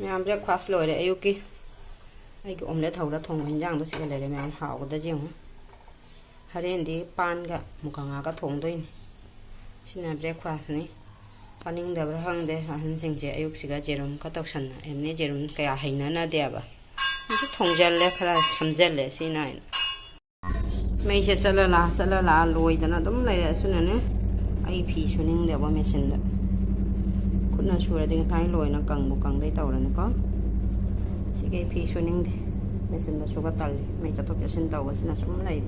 ma'am breakfast लोरे अयुकी अगी omelette Howrah थोंग हिंजांग दो सिगा लेरे मैम हावगदा जेंगो हरेंदी पानगा मुकांगागा थोंगदोइनी सिना ब्रेकफास्ट नि चानिंग दब्रा हंगदे अहन सिंगजे अयुक सिगा जेरुम का तौसन्ना एमने जेरुम कया हैनाना देबा इसे थोंगजल्ले खरा समजल्ले सिनाइन मैसे चलला लोइदना दम लेरे सुनने आई फी सुनिंग देबा मेसिनदा खुना सुरदि थाई लोइना कंगबु कंगदै तौरनको सिगे फी सुनिंग दे मेसिनदा सुगा तल्ले मै चतोक जसिन तौबसिना सुम लै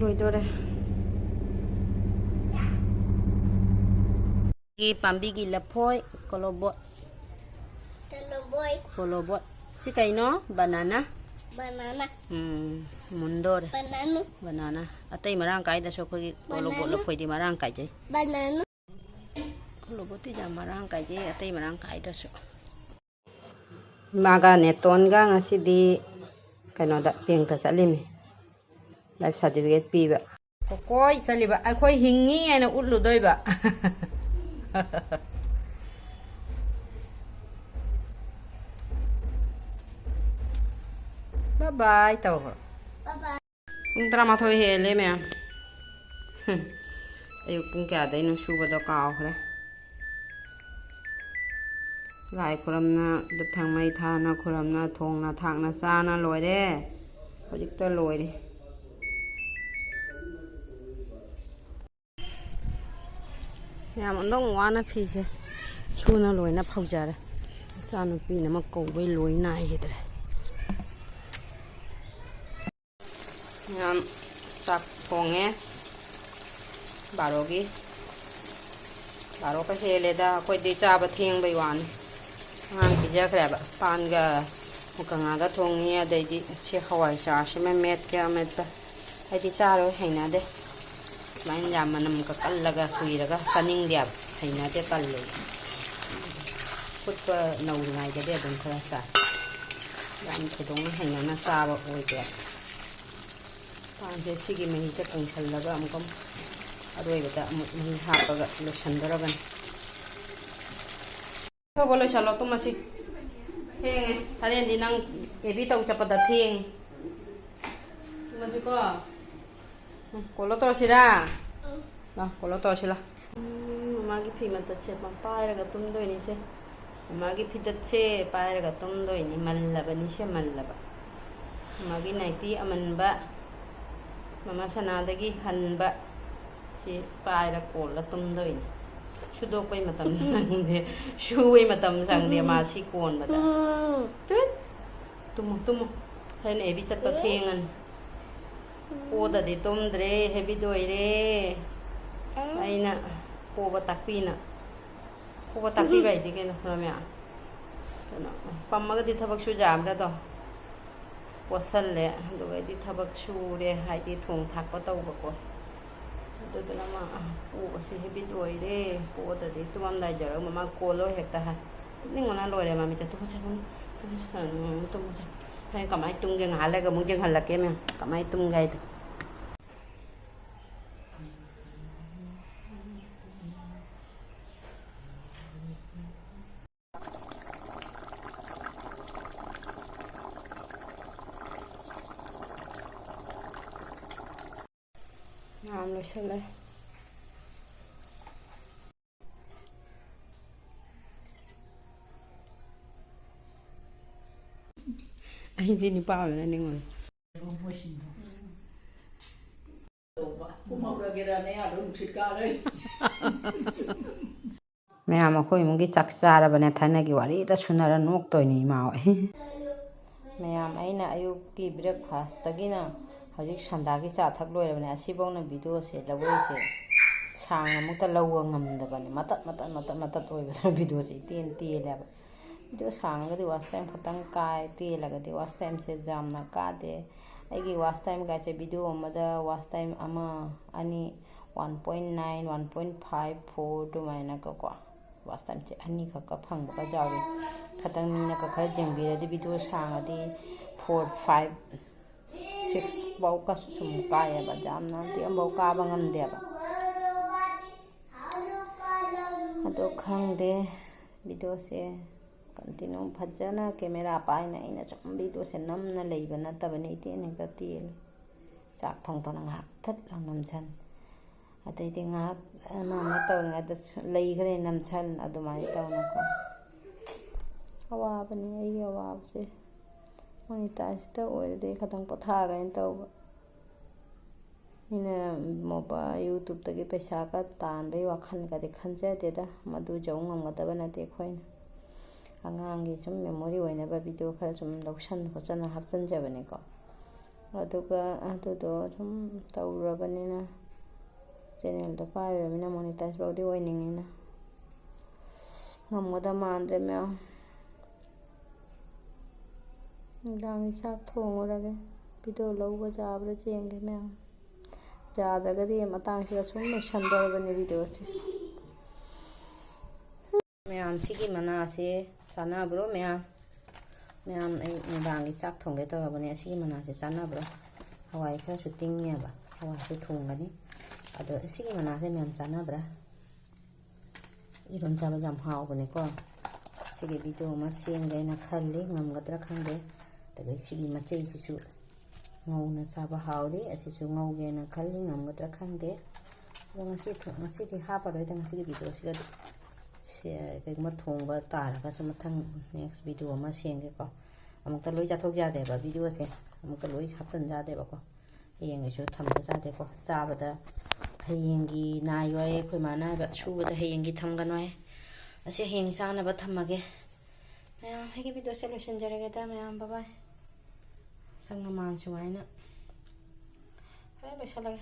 लोइदोरे की पाम्बी की लफोय कोलोबोट si kaino banana mundor banana atai marang kai da so khoi kolobo lo phoi di marang kai jai banana kolobo ti ja marang kai jai atai marang kai da so maga ne ton ga ngasi di kaino da peng ta salimi life certificate pi ba kokoi saliba ai khoi hingi ai na utlu doi ba bye bye tao bye bye pung tara ma thoi hele me ayuk pung kya dai no shuba do kaw khre lai khuramna dup thang mai tha na khuramna thong na thak na sa na loi de hojik ta loi de yam ondong wa na phi se chu na loi na phau ja ra cha nu pi na ma ko bai loi nai ge de sak thonge barogi baro ka hele da koi de cha ba theng bai wan ngang ki ja khra ba pan ga mukanga ga thongi a dai di che khawai sa shi me met ka met ba ai di cha ro haina de main ya manam ka kallaga khuira ga saning dia haina de kal le put pa nau ngai ga de dum khra sa yan thudong haina na sa ba oi de पांचे सिगी मही से पुंगसल्लगा अमुकम अरोइबदा अमुक मही हापगा लोसंदरबन तो बोलो चलो तुम मसी थेंगे हरें दी नंग AB तौ चपदा थेंग मसी को कोलो तो सिरा ना कोलो तो सिला मागी फी मत छे पम पायरगा तुम दोइनी से मागी फिदत से पायरगा तुम दोइनी मल्लबनी से मल्लबा मागी nightie अमनबा mama sanadagi hanba si paira kola tumdoi sudok pai matam sangde shuwei matam sangde ma si kon bada tut tumu hain ebi chat pa thengan oda de tumdre hebi doire aina ko ba takpina ko ba takpi bai de ken ramya tana pammaga di thabak su jamra do wasalle dugai di thabak shure hai di thong thak pa tau ba ko du dana ma o si hebi doi re ko da di tumam dai jar mama ko lo hekta ha ni ngona lo re ma mi cha tu cha tu cha hai kamai tung ge nga la ga mung jeng hal la ke me kamai tung gai tu làm rồi xem đây anh đi đi bao rồi anh ngồi mẹ mà khôi muốn cái chắc xa là bên này thấy này cái quả đi ta xuân là nuốt tôi nhỉ màu mẹ ấy là yêu cái breakfast tagi na hojik sandagi cha thak loi rabane asibong video se lawoi se sang amukta lawa ngamdabane matat oi ba video se ten le ba video sang ga di was time khatang kai te laga di was time se jam na ka de aigi was time ga se video amada was time ama ani 1.9 1.54 to maina ka ko was time se ani ka phang ba jawi khatang ni na ka khar jengbi ra di video sang adi 4 5 6 bao ka sum kaya ba jam na ti am bao ka bangam de ba ado khang de ꯚꯤꯗꯤꯑꯣꯁꯦ continue ꯐꯖꯅ camera ꯄꯥꯏꯅ ꯑꯩꯅ ꯁꯨꯝ ꯚꯤꯗꯤꯑꯣꯁꯦ ꯅꯝꯅ ꯂꯩꯕ ꯅꯠꯇꯕꯅꯤ ꯏꯇꯦꯟ ꯍꯦꯛꯇ ꯇꯦꯜꯂꯤ ꯆꯥꯛ ꯊꯣꯡꯗꯅ ꯉꯥꯏꯍꯥꯛ ꯊꯠ ꯂꯥꯎ ꯅꯝꯁꯟ ꯑꯗꯩꯗꯤ ꯉꯥꯏꯍꯥꯛ ꯑꯃ ꯇꯧꯔꯤꯉꯩꯗ ꯂꯩꯈ꯭ꯔꯦ ꯅꯝꯁꯟ ꯑꯗꯨꯃꯥꯏꯅ ꯇꯧꯅꯀꯣ ꯑꯋꯥꯕꯅꯤ ꯑꯩꯒꯤ ꯑꯋꯥꯕꯁꯦ ꯃꯣꯅꯤꯇꯥꯏꯖꯇ ꯑꯣꯏꯔꯗꯤ ꯈꯤꯇꯪ ꯄꯣꯊꯥꯒꯦꯅ ꯇꯧꯕ ꯑꯩꯅ ꯌꯨꯇꯨꯕꯇꯒꯤ ꯄꯩꯁꯥꯒ ꯇꯥꯟꯕꯒꯤ ꯋꯥꯈꯜꯒꯗꯤ ꯈꯟꯖꯗꯦꯗ ꯃꯗꯨ ꯌꯧ ꯉꯝꯒꯗꯕ ꯅꯠꯇꯦ ꯑꯩꯈꯣꯏꯅ ꯑꯉꯥꯡꯒꯤ ꯁꯨꯝ ꯃꯦꯃꯣꯔꯤ ꯑꯣꯏꯅꯕ ꯚꯤꯗꯤꯑꯣ ꯈꯔ ꯁꯨꯝ ꯂꯧꯁꯟ ꯈꯣꯠꯆꯟꯅ ꯍꯥꯞꯆꯤꯟꯖꯕꯅꯤꯀꯣ ꯑꯗꯨꯒ ꯑꯗꯨꯗꯣ ꯁꯨꯝ ꯇꯧꯔꯕꯅꯤꯅ ꯆꯦꯅꯦꯜꯗꯣ ꯄꯥꯏꯔꯕꯅꯤꯅ ꯃꯣꯅꯤꯇꯥꯏꯖ ꯐꯥꯎꯗꯤ ꯑꯣꯏꯅꯤꯡꯉꯤꯅ ꯉꯝꯒꯗꯕ ꯃꯥꯟꯗ꯭ꯔꯦ ꯃꯌꯥꯝ ꯅꯨꯡꯗꯥꯡꯒꯤ ꯆꯥꯛ ꯊꯣꯡꯉꯨꯔꯒꯦ ꯚꯤꯗꯤꯑꯣ ꯂꯧꯕ ꯌꯥꯕ꯭ꯔꯥ ꯌꯦꯡꯒꯦ ꯃꯌꯥꯝ ꯌꯥꯗ꯭ꯔꯒꯗꯤ ꯃꯇꯥꯡꯁꯤꯗ ꯁꯨꯝ ꯂꯣꯏꯁꯟꯗꯧꯔꯕꯅꯤ ꯚꯤꯗꯤꯑꯣꯁꯦ ꯃꯌꯥꯝ ꯁꯤꯒꯤ ꯃꯅꯥꯁꯦ ꯆꯥꯟꯅꯕ꯭ꯔꯣ ꯃꯌꯥꯝ ꯑꯩ ꯅꯨꯡꯗꯥꯡꯒꯤ ꯆꯥꯛ ꯊꯣꯡꯒꯦ ꯇꯧꯔꯕꯅꯦ ꯑꯁꯤꯒꯤ ꯃꯅꯥꯁꯦ ꯆꯥꯟꯅꯕ꯭ꯔꯣ ꯍꯋꯥꯏ ꯈꯔꯁꯨ ꯇꯤꯡꯉꯦꯕ ꯍꯋꯥꯏꯁꯨ ꯊꯣꯡꯒꯅꯤ ꯑꯗꯣ ꯑꯁꯤꯒꯤ ꯃꯅꯥꯁꯦ ꯃꯌꯥꯝ ꯆꯥꯟꯅꯕ꯭ꯔꯥ ꯏꯔꯣꯟ ꯆꯥꯕꯁꯦ ꯌꯥꯝ ꯍꯥꯎꯕꯅꯦꯀꯣ ꯁꯤꯒꯤ ꯚꯤꯗꯤꯑꯣ ꯑꯃ ꯁꯦꯝꯒꯦꯅ ꯈꯜꯂꯤ ꯉꯝꯒꯗ꯭ꯔꯥ ꯈꯪꯗꯦ ꯑꯗꯒꯤ ꯁꯤꯒꯤ ꯃꯆꯩꯁꯤꯁꯨ ꯉꯧꯅ ꯆꯥꯕ ꯍꯥꯎꯔꯤ ꯑꯁꯤꯁꯨ ꯉꯧꯒꯦꯅ ꯈꯜꯂꯤ ꯉꯝꯒꯗ꯭ꯔꯥ ꯈꯪꯗꯦ ꯑꯗꯣ ꯉꯁꯤꯗꯤ ꯍꯥꯞꯄꯔꯣꯏꯗ ꯉꯁꯤꯒꯤ ꯚꯤꯗꯤꯑꯣꯁꯤꯒꯗꯤ ꯀꯩꯒꯨꯝꯕ ꯊꯣꯡꯕ ꯇꯥꯔꯒꯁꯨ ꯃꯊꯪ ꯅꯦꯛꯁ ꯚꯤꯗꯤꯑꯣ ꯑꯃ ꯁꯦꯝꯒꯦꯀꯣ ꯑꯃꯨꯛꯇ ꯂꯣꯏ ꯆꯥꯊꯣꯛ ꯌꯥꯗꯦꯕ ꯚꯤꯗꯤꯑꯣꯁꯦ ꯑꯃꯨꯛꯇ ꯂꯣꯏ ꯍꯥꯞꯆꯤꯟ ꯌꯥꯗꯦꯕꯀꯣ ꯍꯌꯦꯡꯒꯤꯁꯨ ꯊꯝꯕ ꯌꯥꯗꯦꯀꯣ ꯆꯥꯕꯗ ꯍꯌꯦꯡꯒꯤ ꯅꯥꯏꯌꯣ ꯑꯩꯈꯣꯏ ꯃꯥꯅ ꯍꯥꯏꯕ ꯁꯨꯕꯗ ꯍꯌꯦꯡꯒꯤ ꯊꯝꯒꯅꯣ ꯑꯁꯤ ꯍꯌꯦꯡ ꯆꯥꯅꯕ ꯊꯝꯃꯒꯦ ꯃꯌꯥꯝ ꯑꯩꯒꯤ ꯚꯤꯗꯤꯑꯣꯁꯦ ꯂꯣꯏꯁꯤꯟꯖꯔꯒꯦꯗ ꯃꯌꯥꯝ ꯕꯥꯏ ꯁꯪ ꯑꯃꯥꯟ ꯁꯨꯃꯥꯏꯅ ꯂꯣꯏꯁꯤꯜꯂꯒꯦ